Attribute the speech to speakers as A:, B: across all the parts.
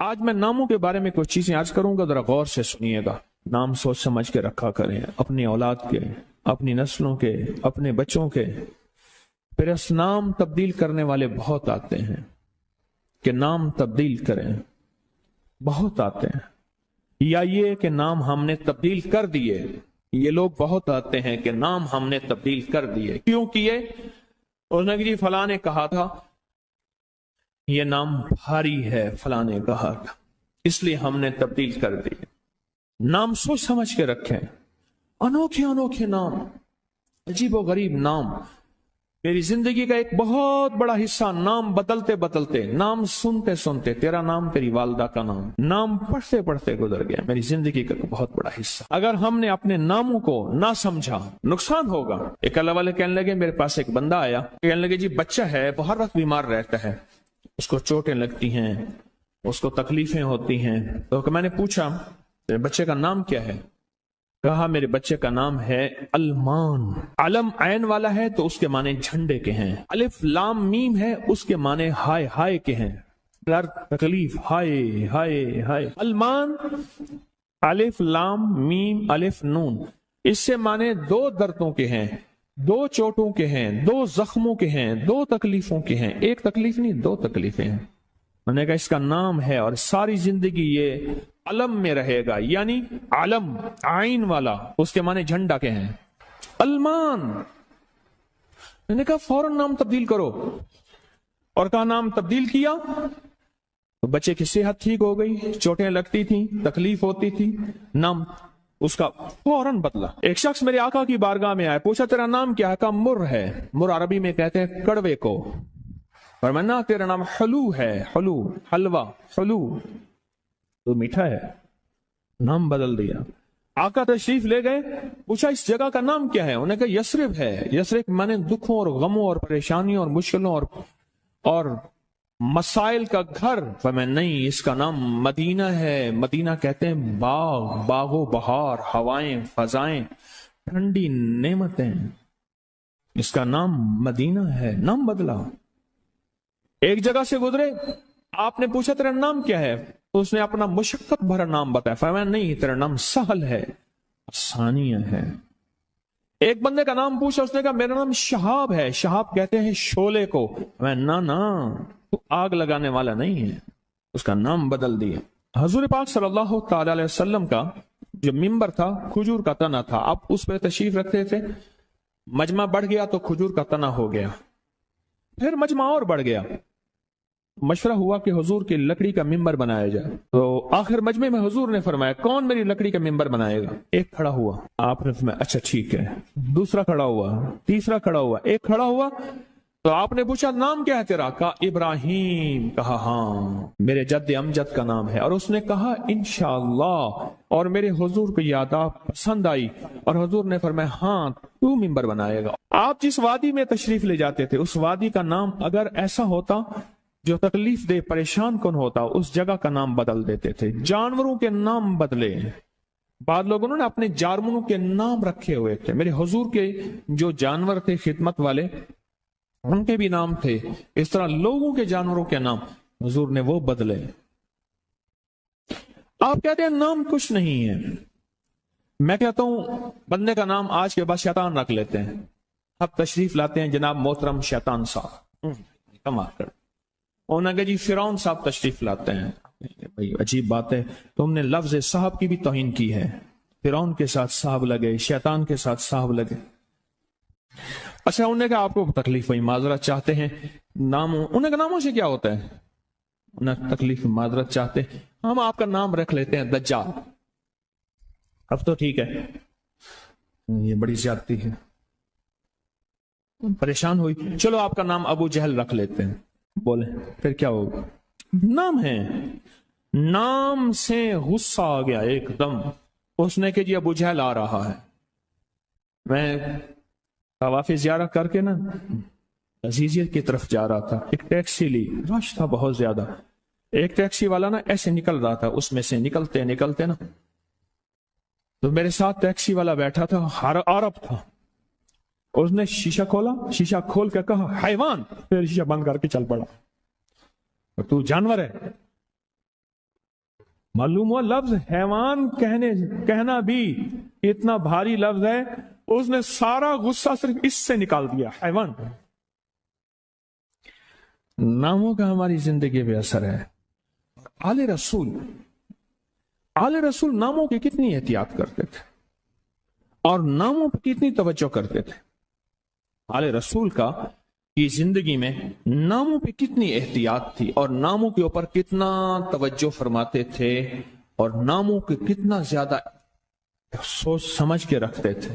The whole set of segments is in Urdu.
A: آج میں ناموں کے بارے میں کچھ چیزیں آج کروں گا، ذرا غور سے سنیے گا۔ نام سوچ سمجھ کے رکھا کریں، اپنی اولاد کے، اپنی نسلوں کے، اپنے بچوں کے۔ پھر اس نام تبدیل کرنے والے بہت آتے ہیں کہ نام تبدیل کریں، بہت آتے ہیں۔ یا یہ کہ نام ہم نے تبدیل کر دیے، یہ لوگ بہت آتے ہیں کہ نام ہم نے تبدیل کر دیے۔ کیوں کیے؟ اس نے کہ جی فلاں نے کہا تھا یہ نام بھاری ہے، فلاں نے کہا تھا، اس لیے ہم نے تبدیل کر دیے۔ نام سوچ سمجھ کے رکھیں، انوکھے انوکھے نام، عجیب و غریب نام۔ میری زندگی کا ایک بہت بڑا حصہ نام بدلتے بدلتے، نام سنتے سنتے، تیرا نام، تیری والدہ کا نام پڑھتے پڑھتے گزر گیا، میری زندگی کا بہت بڑا حصہ۔ اگر ہم نے اپنے ناموں کو نہ سمجھا، نقصان ہوگا۔ ایک اللہ والے کہنے لگے، میرے پاس ایک بندہ آیا، کہنے لگے جی بچہ ہے، وہ ہر وقت بیمار رہتا ہے، اس کو چوٹیں لگتی ہیں، اس کو تکلیفیں ہوتی ہیں۔ تو میں نے پوچھا تیرے بچے کا نام کیا ہے؟ کہا میرے بچے کا نام ہے المان۔ علم عین والا ہے تو اس کے معنی جھنڈے کے ہیں، الف لام میم ہے اس کے معنی ہائے ہائے کے ہیں، درد تکلیف، ہائے ہائے ہائے۔ المان، الف لام میم الف نون، اس سے معنی دو دردوں کے ہیں، دو چوٹوں کے ہیں، دو زخموں کے ہیں، دو تکلیفوں کے ہیں، ایک تکلیف نہیں دو تکلیفیں ہیں۔ میں نے کہا اس کا نام ہے اور ساری زندگی یہ علم میں رہے گا، یعنی علم عین والا، اس کے معنی جھنڈا کے ہیں، المان۔ میں نے کہا فوراً نام تبدیل کرو، اور کہا نام تبدیل کیا تو بچے کی صحت ٹھیک ہو گئی، چوٹیں لگتی تھیں، تکلیف ہوتی تھی، نام اس کا فوراً بدلا۔ ایک شخص میرے آقا کی بارگاہ میں آیا، پوچھا تیرا نام کیا ہے؟ کہا مر ہے، مر عربی میں کہتے ہیں کڑوے کو، فرمایا تیرا نام حلو ہے، حلو، حلوہ، حلو تو میٹھا ہے، نام بدل دیا۔ آقا تشریف لے گئے، پوچھا اس جگہ کا نام کیا ہے؟ انہوں نے کہا یثرب ہے۔ یثرب مانے دکھوں اور غموں اور پریشانیوں اور مشکلوں اور مسائل کا گھر۔ فرمایا نہیں، اس کا نام مدینہ ہے۔ مدینہ کہتے ہیں باغ، باغ و بہار، ہوائیں، فضائیں، ٹھنڈی نعمتیں، اس کا نام مدینہ ہے۔ نام بدلا۔ ایک جگہ سے گزرے، آپ نے پوچھا تیرا نام کیا ہے؟ اس نے اپنا مشقت بھرا نام بتایا، فرمایا نہیں، تیرا نام سہل ہے، ثانیہ ہے۔ ایک بندے کا نام پوچھا، اس نے کہا میرا نام شہاب ہے۔ شہاب کہتے ہیں شعلے کو۔ نا تو آگ لگانے والا نہیں ہے، اس کا نام بدل دیا۔ حضور پاک صلی اللہ تعالی علیہ وسلم کا جو ممبر تھا کھجور کا تنا تھا، آپ اس پہ تشریف رکھتے تھے، مجمع بڑھ گیا تو کھجور کا تنا ہو گیا، پھر مجمع اور بڑھ گیا، مشورہ ہوا کہ حضور کی لکڑی کا ممبر بنایا جائے۔ تو آخر مجمع میں حضور نے فرمایا کون میری لکڑی کا ممبر بنائے گا؟ ایک کھڑا ہوا، آپ نے فرمایا اچھا ٹھیک ہے۔ دوسرا کھڑا ہوا، تیسرا کھڑا ہوا، ایک کھڑا ہوا تو آپ نے پوچھا نام کیا ہے تیرا؟ کہا ابراہیم۔ کہا ہاں میرے جد امجد کا نام ہے۔ اور اس نے کہا انشاءاللہ، اور میرے حضور کو یاد پسند آئی اور حضور نے فرمایا ہاں تو ممبر بنائے گا۔ آپ جس وادی میں تشریف لے جاتے تھے اس وادی کا نام اگر ایسا ہوتا جو تکلیف دے، پریشان کن ہوتا، اس جگہ کا نام بدل دیتے تھے۔ جانوروں کے نام بدلے، بعض لوگوں نے اپنے جانوروں کے نام رکھے ہوئے تھے۔ میرے حضور کے جو جانور تھے خدمت والے، ان کے بھی نام تھے، اس طرح لوگوں کے جانوروں کے نام حضور نے وہ بدلے۔ آپ کہتے ہیں نام کچھ نہیں ہے، میں کہتا ہوں بندے کا نام آج کے بعد شیطان رکھ لیتے ہیں۔ اب تشریف لاتے ہیں جناب محترم شیطان صاحب، کمال کر انہوں نے کہا جی فرعون صاحب تشریف لاتے ہیں۔ بھائی عجیب بات ہے، تم نے لفظ صاحب کی بھی توہین کی ہے۔ فرعون کے ساتھ صاحب لگے، شیطان کے ساتھ صاحب لگے۔ اچھا انہوں نے کہا آپ کو تکلیف ہوئی، معذرت چاہتے ہیں، ناموں انہوں نے کہا ناموں سے کیا ہوتا ہے؟ انہیں تکلیف معذرت چاہتے ہیں، ہم آپ کا نام رکھ لیتے ہیں دجال۔ اب تو ٹھیک ہے، یہ بڑی زیادتی ہے، پریشان ہوئی، چلو آپ کا نام ابو جہل رکھ لیتے ہیں۔ بولے پھر کیا ہوگا؟ نام ہے، نام سے غصہ آ گیا ایک دم، اس نے کہ جی ابو جہل آ رہا ہے۔ میں طواف زیارت کر کے نا عزیزیت کی طرف جا رہا تھا، ایک ٹیکسی لی، رش تھا بہت زیادہ، ایک ٹیکسی والا نا ایسے نکل رہا تھا، اس میں سے نکلتے نکلتے نا تو میرے ساتھ ٹیکسی والا بیٹھا تھا، عرب تھا، اس نے شیشہ کھولا، شیشہ کھول کے کہا حیوان، پھر شیشہ بند کر کے چل پڑا، تو جانور ہے۔ معلوم ہوا لفظ حیوان کہنا بھی اتنا بھاری لفظ ہے، اس نے سارا غصہ صرف اس سے نکال دیا، حیوان۔ ناموں کا ہماری زندگی پہ اثر ہے۔ آل رسول ناموں کی کتنی احتیاط کرتے تھے اور ناموں پہ کتنی توجہ کرتے تھے۔ آل رسول کی زندگی میں ناموں پہ کتنی احتیاط تھی اور ناموں کے اوپر کتنا توجہ فرماتے تھے اور ناموں کے کتنا زیادہ سوچ سمجھ کے رکھتے تھے۔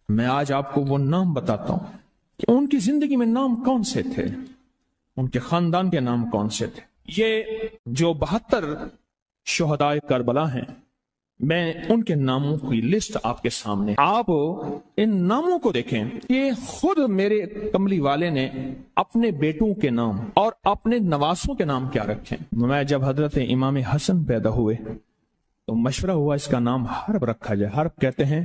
A: میں آج آپ کو وہ نام بتاتا ہوں کہ ان کی زندگی میں نام کون سے تھے، ان کے خاندان کے نام کون سے تھے۔ یہ جو 72 شہدائے کربلا ہیں، میں ان کے ناموں کی لسٹ آپ کے سامنے، آپ ان ناموں کو دیکھیں کہ خود میرے کملی والے نے اپنے بیٹوں کے نام اور اپنے نواسوں کے نام کیا رکھیں۔ میں جب حضرت امام حسن پیدا ہوئے تو مشورہ ہوا اس کا نام حرب رکھا جائے۔ حرب کہتے ہیں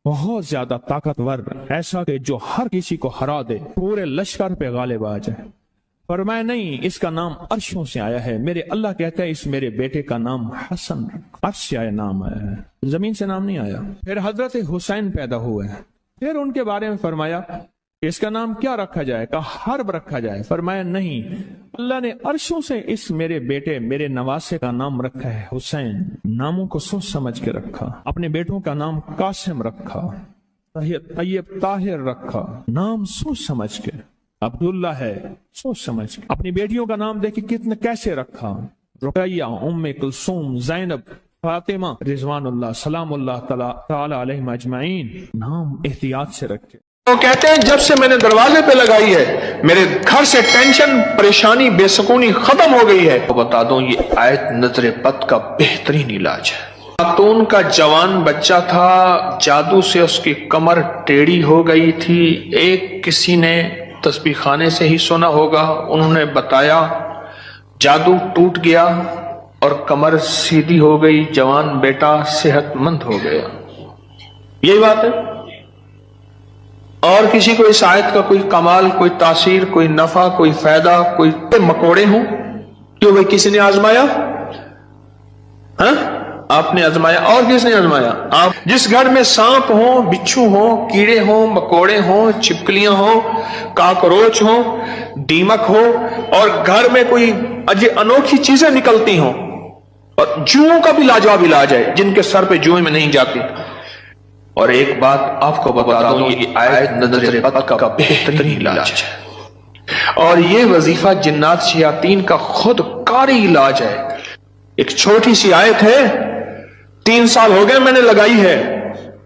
A: بہت زیادہ طاقتور، ایسا کہ جو ہر کسی کو ہرا دے، پورے لشکر پہ غالب آ جائے۔ فرمایا نہیں، اس کا نام عرشوں سے آیا ہے، میرے اللہ کہتا ہے اس میرے بیٹے کا نام حسن، عرش سے آیا نام آیا ہے، زمین سے نام نہیں آیا۔ پھر حضرت حسین پیدا ہوئے ہیں، پھر ان کے بارے میں فرمایا کہ اس کا نام کیا رکھا جائے، کہا حرب رکھا جائے۔ فرمایا نہیں، اللہ نے عرشوں سے اس میرے بیٹے میرے نواسے کا نام رکھا ہے حسین۔ ناموں کو سوچ سمجھ کے رکھا۔ اپنے بیٹوں کا نام قاسم رکھا، طیب طاہر رکھا، نام سوچ سمجھ کے۔ عبداللہ ہے، سوچ سمجھ کے۔ اپنی بیٹیوں کا نام دیکھیں کتنے کیسے رکھا، رقیہ، ام کلثوم، زینب، فاطمہ رضوان اللہ سلام اللہ تعالی علیہم اجمعین، نام احتیاط سے رکھے۔
B: وہ کہتے ہیں جب سے میں نے دروازے پہ لگائی ہے میرے گھر سے ٹینشن، پریشانی، بے سکونی ختم ہو گئی ہے۔ بتا دوں یہ آیت نظر بد کا بہترین علاج ہے۔ خاتون کا جوان بچہ تھا، جادو سے اس کی کمر ٹیڑھی ہو گئی تھی۔ ایک کسی نے تسبیح خانے سے ہی سنا ہوگا، انہوں نے بتایا، جادو ٹوٹ گیا اور کمر سیدھی ہو گئی، جوان بیٹا صحت مند ہو گیا۔ یہی بات ہے۔ اور کسی کو اس آیت کا کوئی کمال، کوئی تاثیر، کوئی نفع، کوئی فائدہ، کوئی مکوڑے ہوں، کیوں بھائی کسی نے آزمایا؟ ہاں آپ نے آزمایا، اور کس نے آزمایا؟ آپ۔ جس گھر میں سانپ ہوں، بچھو ہوں، کیڑے ہوں، مکوڑے ہوں، چھپکلیاں ہوں، کاکروچ ہوں، دیمک ہو، اور گھر میں کوئی انوکھی چیزیں نکلتی ہوں، اور جوؤں کا بھی لاجواب علاج ہے، جن کے سر پہ جوئیں میں نہیں جاتی۔ اور ایک بات آپ کو بتا دوں، یہ آیت نظر بد کا بہترین علاج ہے، اور یہ وظیفہ جنات شیاطین کا خود کاری علاج ہے۔ ایک چھوٹی سی آیت ہے، 3 سال ہو گئے میں نے لگائی ہے،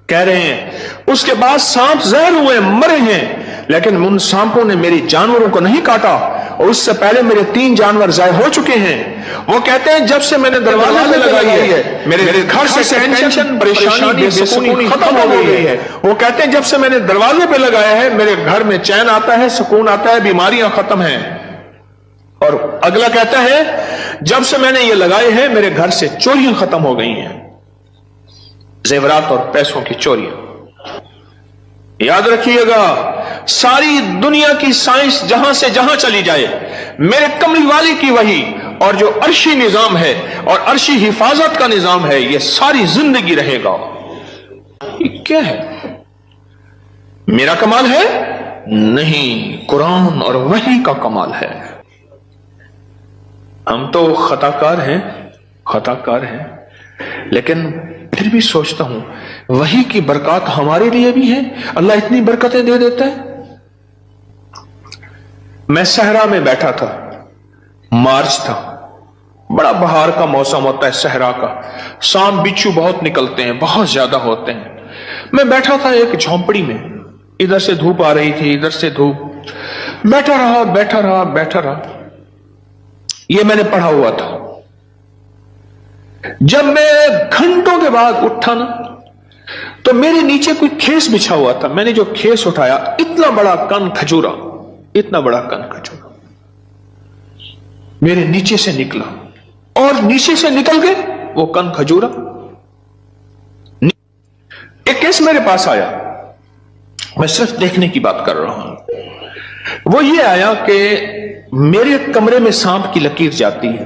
B: کہہ رہے ہیں اس کے بعد سانپ زہر ہوئے، مرے ہیں، لیکن ان سانپوں نے میری جانوروں کو نہیں کاٹا، اور اس سے پہلے میرے 3 جانور ضائع ہو چکے ہیں۔ وہ کہتے ہیں جب سے میں نے دروازے پہ لگائی ہے میرے گھر سے ٹینشن، پریشانی، بے سکونی ختم ہو گئی ہے۔ وہ کہتے ہیں جب سے میں نے دروازے پہ لگایا ہے میرے گھر میں چین آتا ہے، سکون آتا ہے، بیماریاں ختم ہیں۔ اور اگلا کہتا ہے جب سے میں نے یہ لگائے ہیں میرے گھر سے چوریاں ختم ہو گئی ہیں، زیورات اور پیسوں کی چوریاں۔ یاد رکھیے گا، ساری دنیا کی سائنس جہاں سے جہاں چلی جائے، میرے کملی والی کی وحی اور جو عرشی نظام ہے اور عرشی حفاظت کا نظام ہے، یہ ساری زندگی رہے گا۔ یہ کیا ہے؟ میرا کمال ہے؟ نہیں، قرآن اور وحی کا کمال ہے۔ ہم تو خطا کار ہیں، لیکن پھر بھی سوچتا ہوں وحی کی برکات ہمارے لیے بھی ہے، اللہ اتنی برکتیں دے دیتا ہے۔ میں صحرا میں بیٹھا تھا، مارچ تھا، بڑا بہار کا موسم ہوتا ہے صحرا کا، سانپ بچھو بہت نکلتے ہیں، بہت زیادہ ہوتے ہیں۔ میں بیٹھا تھا ایک جھونپڑی میں، ادھر سے دھوپ آ رہی تھی، ادھر سے دھوپ، بیٹھا رہا۔ یہ میں نے پڑھا ہوا تھا۔ جب میں گھنٹوں کے بعد اٹھا نا تو میرے نیچے کوئی کھیس بچھا ہوا تھا، میں نے جو کھیس اٹھایا، اتنا بڑا کن کھجورا میرے نیچے سے نکلا، اور نیچے سے نکل کے وہ کن کھجورا ایک کیس میرے پاس آیا۔ میں صرف دیکھنے کی بات کر رہا ہوں۔ وہ یہ آیا کہ میرے کمرے میں سانپ کی لکیر جاتی ہے،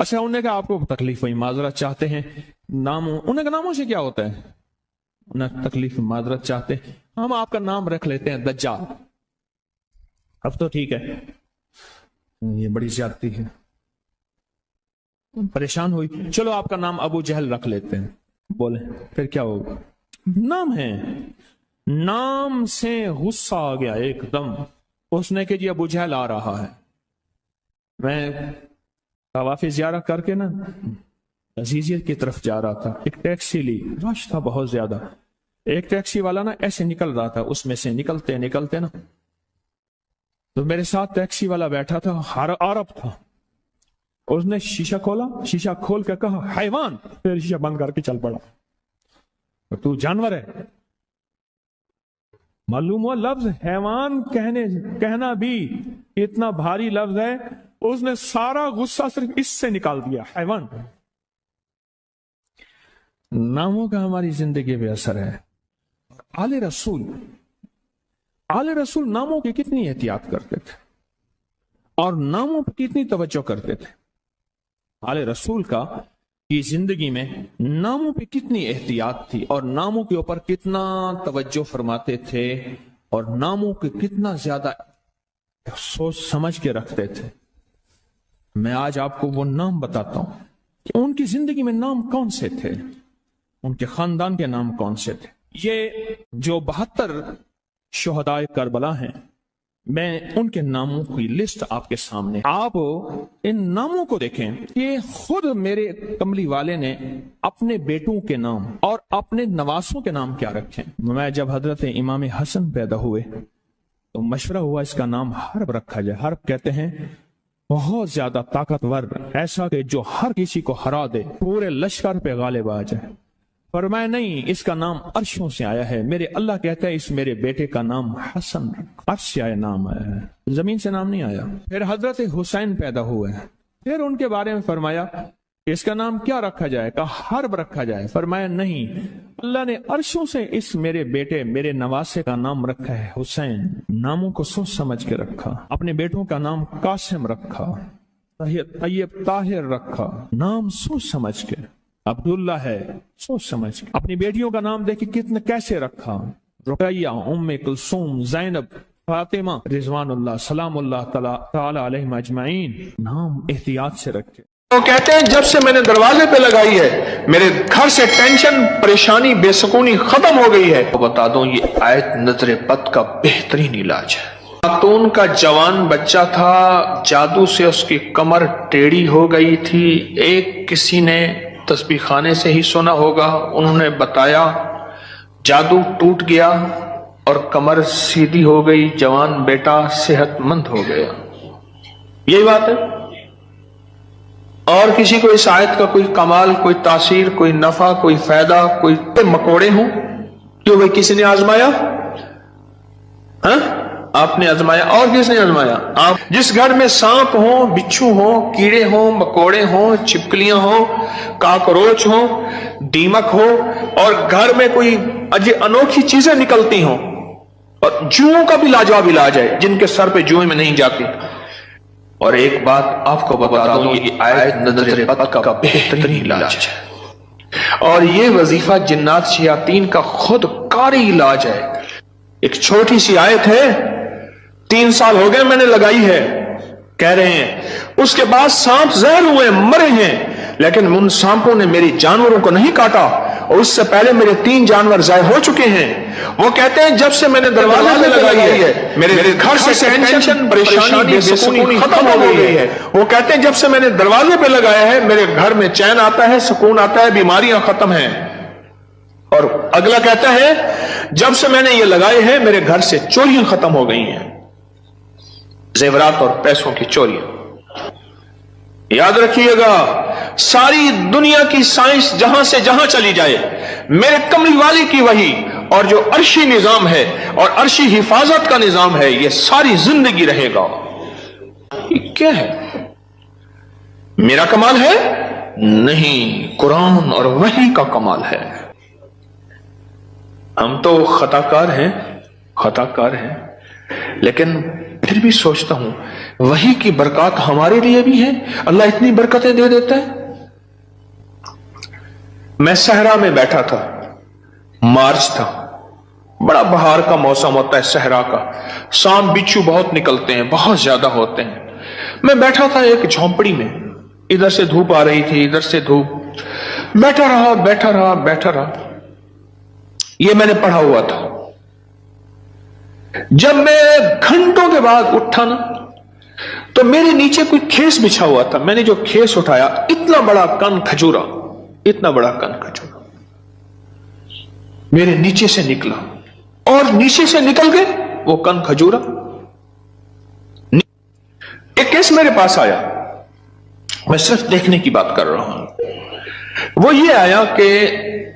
A: اچھا انہیں کہا آپ کو تکلیف ہوئی، معذرت چاہتے ہیں، انہیں کا ناموں سے کیا ہوتا ہے؟ انہیں تکلیف معذرت چاہتے ہیں، ہم آپ کا نام رکھ لیتے ہیں دجال۔ اب تو ٹھیک ہے، یہ بڑی زیادتی ہے، پریشان ہوئی، چلو آپ کا نام ابو جہل رکھ لیتے ہیں۔ بولے پھر کیا ہوگا؟ نام ہے، نام سے غصہ آ گیا ایک دم، اس نے کہ جی ابو جہل آ رہا ہے۔ میں طواف زیارت کر کے نا عزیزیت کی طرف جا رہا تھا، ایک ٹیکسی لی، رش تھا بہت زیادہ، ایک ٹیکسی والا نا ایسے نکل رہا تھا، اس میں سے نکلتے نکلتے نا تو میرے ساتھ ٹیکسی والا بیٹھا تھا، عرب تھا، اس نے شیشہ کھولا، شیشہ کھول کے کہا حیوان، پھر شیشہ بند کر کے چل پڑا، تو جانور ہے۔ معلوم ہوا لفظ حیوان کہنا بھی اتنا بھاری لفظ ہے، اس نے سارا غصہ صرف اس سے نکال دیا، حیوان۔ ناموں کا ہماری زندگی پہ اثر ہے۔ آل رسول ناموں کی کتنی احتیاط کرتے تھے اور ناموں پہ کتنی توجہ کرتے تھے۔ آل رسول کی زندگی میں ناموں پہ کتنی احتیاط تھی اور ناموں کے اوپر کتنا توجہ فرماتے تھے اور ناموں کے کتنا زیادہ سوچ سمجھ کے رکھتے تھے۔ میں آج آپ کو وہ نام بتاتا ہوں کہ ان کی زندگی میں نام کون سے تھے، ان کے خاندان کے نام کون سے تھے۔ یہ جو 72 شہدائے کربلا ہیں، میں ان کے ناموں کی لسٹ آپ کے سامنے، آپ ان ناموں کو دیکھیں کہ خود میرے کملی والے نے اپنے بیٹوں کے نام اور اپنے نواسوں کے نام کیا رکھیں۔ میں جب حضرت امام حسن پیدا ہوئے تو مشورہ ہوا اس کا نام حرب رکھا جائے۔ حرب کہتے ہیں بہت زیادہ طاقتور، ایسا کہ جو ہر کسی کو ہرا دے، پورے لشکر پہ غالب آ جائے۔ فرمایا نہیں، اس کا نام عرشوں سے آیا ہے، میرے اللہ کہتا ہے اس میرے بیٹے کا نام حسن، عرش سے آیا نام آیا ہے، زمین سے نام نہیں آیا۔ پھر حضرت حسین پیدا ہوئے، پھر ان کے بارے میں فرمایا کہ اس کا نام کیا رکھا جائے، کہا حرب رکھا جائے۔ فرمایا نہیں، اللہ نے عرشوں سے اس میرے بیٹے میرے نواسے کا نام رکھا ہے حسین۔ ناموں کو سوچ سمجھ کے رکھا، اپنے بیٹوں کا نام قاسم رکھا، طیب طاہر رکھا، نام سوچ سمجھ کے۔ عبداللہ ہے، سوچ سمجھ کے۔ اپنی بیٹیوں کا نام دیکھیں کتنے کیسے رکھا، رقیہ، ام کلثوم، زینب، فاطمہ، رضوان اللہ سلام اللہ تعالی علیہم اجمعین، نام احتیاط سے رکھے۔
B: وہ کہتے ہیں جب سے میں نے دروازے پہ لگائی ہے میرے گھر سے ٹینشن، پریشانی، بے سکونی ختم ہو گئی ہے۔ بتا دوں یہ آیت نظر بد کا بہترین علاج ہے۔ خاتون کا جوان بچہ تھا، جادو سے اس کی کمر ٹیڑھی ہو گئی تھی۔ ایک کسی نے تسبیح خانے سے ہی سنا ہوگا، انہوں نے بتایا، جادو ٹوٹ گیا اور کمر سیدھی ہو گئی، جوان بیٹا صحت مند ہو گیا۔ یہی بات ہے۔ اور کسی کو اس آیت کا کوئی کمال، کوئی تاثیر، کوئی نفع، کوئی فائدہ، کوئی مکوڑے ہوں، کیوں بھائی کسی نے آزمایا؟ ہاں آپ نے آزمایا، اور کس نے آزمایا؟ آپ۔ جس گھر میں سانپ ہوں، بچھو ہوں، کیڑے ہوں، مکوڑے ہوں، چھپکلیاں ہوں، کاکروچ ہوں، دیمک ہو، اور گھر میں کوئی انوکھی چیزیں نکلتی ہوں، اور جوؤں کا بھی لاجواب علاج ہے، جن کے سر پہ جوئیں میں نہیں جاتی۔ اور ایک بات آپ کو بتا دوں، یہ آیت نظر بد کا بہترین علاج ہے، اور یہ وظیفہ جنات شیاطین کا خود کاری علاج ہے۔ ایک چھوٹی سی آیت ہے، 3 سال ہو گئے میں نے لگائی ہے، کہہ رہے ہیں اس کے بعد سانپ زہر ہوئے، مرے ہیں، لیکن ان سانپوں نے میری جانوروں کو نہیں کاٹا، اور اس سے پہلے میرے 3 جانور ضائع ہو چکے ہیں۔ وہ کہتے ہیں جب سے میں نے دروازے پہ لگائی ہے میرے گھر سے ٹینشن، پریشانی، بے سکونی ختم ہو گئی ہے۔ وہ کہتے ہیں جب سے میں نے دروازے پہ لگایا ہے میرے گھر میں چین آتا ہے، سکون آتا ہے، بیماریاں ختم ہیں۔ اور اگلا کہتا ہے جب سے میں نے یہ لگائے ہیں میرے گھر سے چوریاں ختم ہو گئی ہیں، زیورات اور پیسوں کی چوریاں۔ یاد رکھیے گا، ساری دنیا کی سائنس جہاں سے جہاں چلی جائے، میرے کملی والی کی وحی اور جو عرشی نظام ہے اور عرشی حفاظت کا نظام ہے، یہ ساری زندگی رہے گا۔ یہ کیا ہے؟ میرا کمال ہے؟ نہیں، قرآن اور وحی کا کمال ہے۔ ہم تو خطا کار ہیں، لیکن پھر بھی سوچتا ہوں وہی کی برکات ہمارے لیے بھی ہے، اللہ اتنی برکتیں دے دیتا ہے۔ میں صحرا میں بیٹھا تھا، مارچ تھا، بڑا بہار کا موسم ہوتا ہے صحرا کا، سانپ بچھو بہت نکلتے ہیں، بہت زیادہ ہوتے ہیں۔ میں بیٹھا تھا ایک جھونپڑی میں، ادھر سے دھوپ آ رہی تھی، ادھر سے دھوپ، بیٹھا رہا۔ یہ میں نے پڑھا ہوا تھا۔ جب میں گھنٹوں کے بعد اٹھا نا تو میرے نیچے کوئی کھیس بچھا ہوا تھا، میں نے جو کھیس اٹھایا اتنا بڑا کن کھجورا میرے نیچے سے نکلا، اور نیچے سے نکل کے وہ کن کھجورا ایک کیس میرے پاس آیا۔ میں صرف دیکھنے کی بات کر رہا ہوں۔ وہ یہ آیا کہ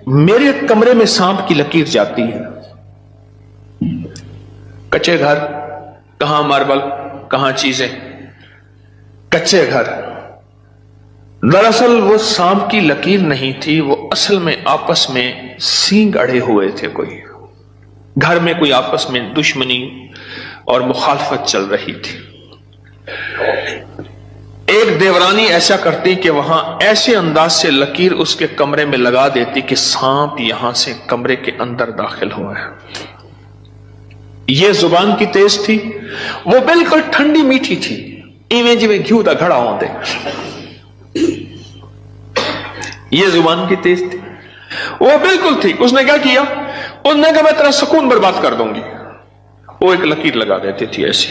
B: میرے کمرے میں سانپ کی لکیر جاتی ہے، کچے گھر، کہاں ماربل، کہاں چیزیں، کچے گھر۔ دراصل وہ سانپ کی لکیر نہیں تھی، وہ اصل میں آپس میں سینگ اڑے ہوئے تھے، کوئی گھر میں کوئی آپس میں دشمنی اور مخالفت چل رہی تھی۔ ایک دیورانی ایسا کرتی کہ وہاں ایسے انداز سے لکیر اس کے کمرے میں لگا دیتی کہ سانپ یہاں سے کمرے کے اندر داخل ہوا ہے۔ یہ زبان کی تیز تھی، وہ بالکل ٹھنڈی میٹھی تھی، ایویں جی میں گھیو دا گھڑا ہوندے۔ یہ زبان کی تیز تھی، وہ بالکل تھی۔ اس نے کیا کیا؟ اس نے کہا میں تیرا سکون برباد کر دوں گی۔ وہ ایک لکیر لگا دیتی تھی ایسے،